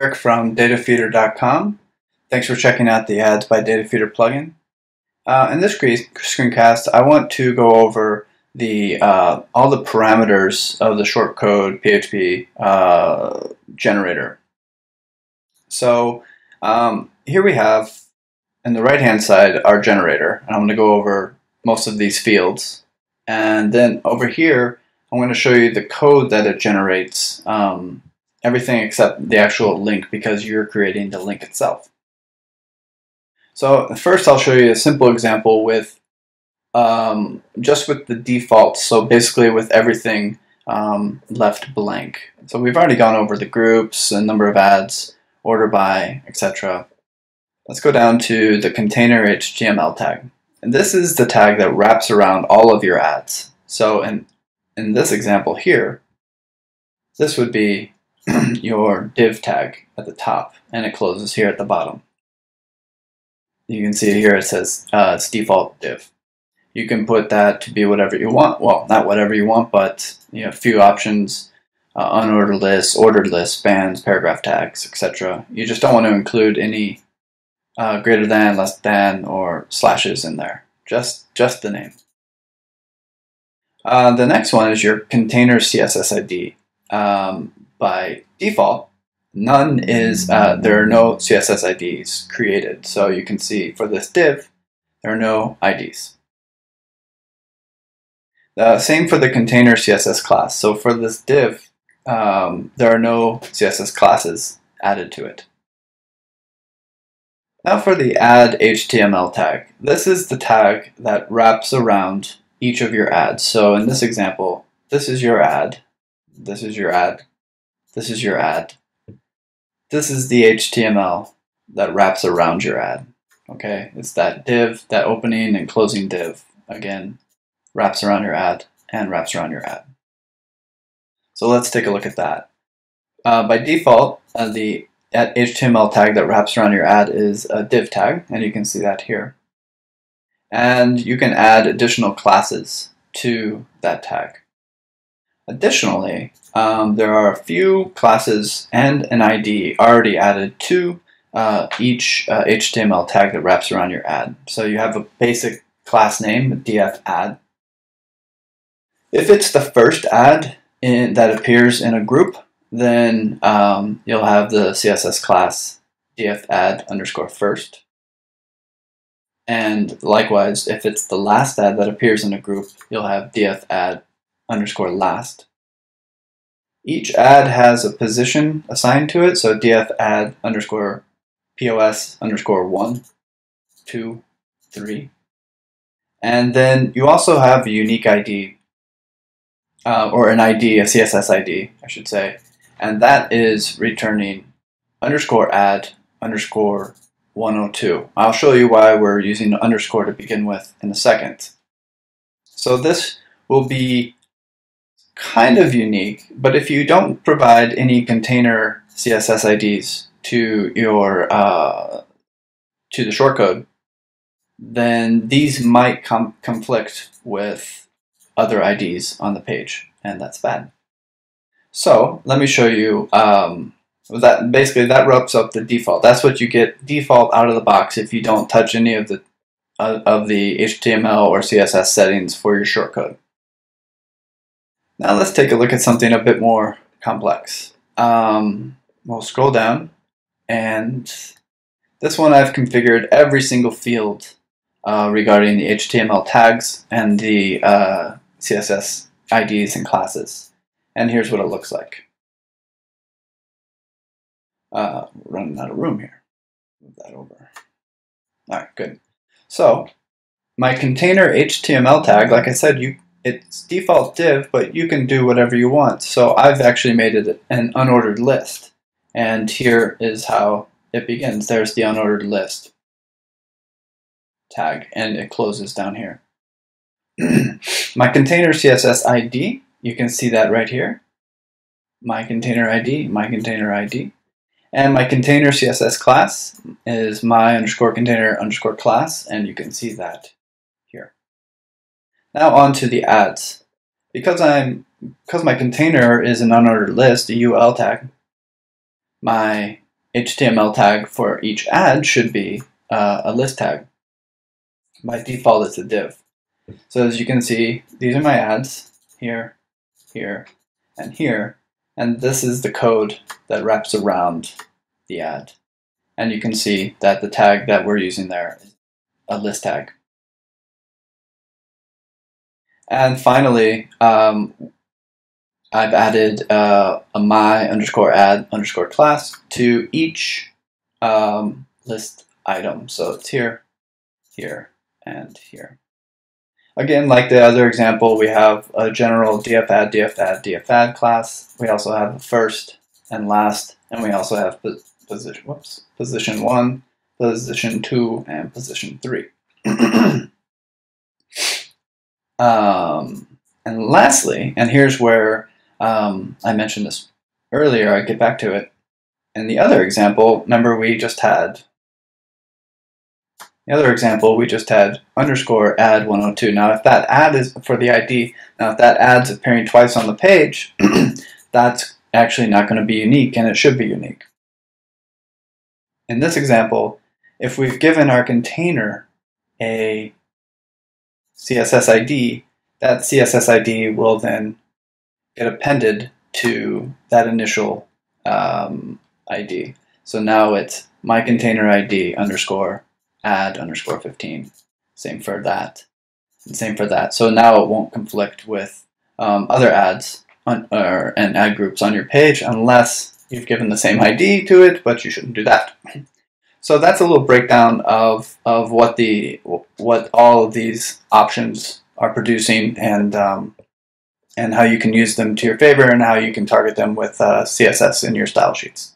Eric from Datafeedr.com. Thanks for checking out the Ads by Datafeedr plugin. In this screencast, I want to go over all the parameters of the shortcode PHP generator. So here we have, in the right-hand side, our generator. And I'm going to go over most of these fields. And then over here, I'm going to show you the code that it generates, everything except the actual link, because you're creating the link itself. So first I'll show you a simple example with just with the defaults, so basically with everything left blank. So we've already gone over the groups, the number of ads, order by, etc. Let's go down to the container HTML tag. And this is the tag that wraps around all of your ads. So in this example here, this would be your div tag at the top, and it closes here at the bottom. You can see here it says it's default div. You can put that to be whatever you want. Well, not whatever you want, but you have a few options: unordered lists, ordered lists, bands, paragraph tags, etc. You just don't want to include any greater than, less than, or slashes in there. Just the name. The next one is your container CSS ID. By default, none is there are no CSS IDs created. So you can see for this div, there are no IDs. Same for the container CSS class. So for this div, there are no CSS classes added to it. Now for the add HTML tag. This is the tag that wraps around each of your ads. So in this example, this is your ad, this is your ad, this is your ad. This is the HTML that wraps around your ad. Okay, it's that div, that opening and closing div, again, wraps around your ad and wraps around your ad. So let's take a look at that. By default, the HTML tag that wraps around your ad is a div tag, and you can see that here. And you can add additional classes to that tag. Additionally, there are a few classes and an ID already added to each HTML tag that wraps around your ad. So you have a basic class name, df ad. If it's the first ad that appears in a group, then you'll have the CSS class df ad underscore first. And likewise, if it's the last ad that appears in a group, you'll have df ad underscore last. Each ad has a position assigned to it, so df ad underscore pos underscore 1, 2, 3. And then you also have a unique ID, or an ID, a CSS ID, I should say, and that is returning underscore ad underscore 102. I'll show you why we're using the underscore to begin with in a second. So this will be kind of unique, but if you don't provide any container CSS IDs to your to the shortcode, then these might conflict with other IDs on the page, and that's bad. So let me show you that. Basically, that wraps up the default. That's what you get default out of the box if you don't touch any of the HTML or CSS settings for your shortcode. Now let's take a look at something a bit more complex. We'll scroll down, and this one I've configured every single field regarding the HTML tags and the CSS IDs and classes. And here's what it looks like. We're running out of room here. Move that over. All right, good. So my container HTML tag, like I said, it's default div, but you can do whatever you want. So I've actually made it an unordered list. And here is how it begins. There's the unordered list tag, and it closes down here. My container CSS ID, you can see that right here. My container ID, my container ID. And my container CSS class is my underscore container underscore class, and you can see that here. Now on to the ads. Because my container is an unordered list, a UL tag, my HTML tag for each ad should be a list tag. By default, it's a div. So as you can see, these are my ads here, here, and here. And this is the code that wraps around the ad. And you can see that the tag that we're using there is a list tag. And finally, I've added a my_ad_class to each list item. So it's here, here, and here. Again, like the other example, we have a general dfadd class. We also have a first and last, and we also have position 1, position 2, and position 3. And lastly, and here's where I mentioned this earlier, I get back to it. In the other example, remember we just had _add102. Now if that ad is for the ID, now if that ad's appearing twice on the page, that's actually not going to be unique, and it should be unique. In this example, if we've given our container a CSS ID, that CSS ID will then get appended to that initial ID. So now it's my container ID _add_15. Same for that. And same for that. So now it won't conflict with other ads and ad groups on your page unless you've given the same ID to it, but you shouldn't do that. So that's a little breakdown of what all of these options are producing, and how you can use them to your favor, and how you can target them with CSS in your style sheets.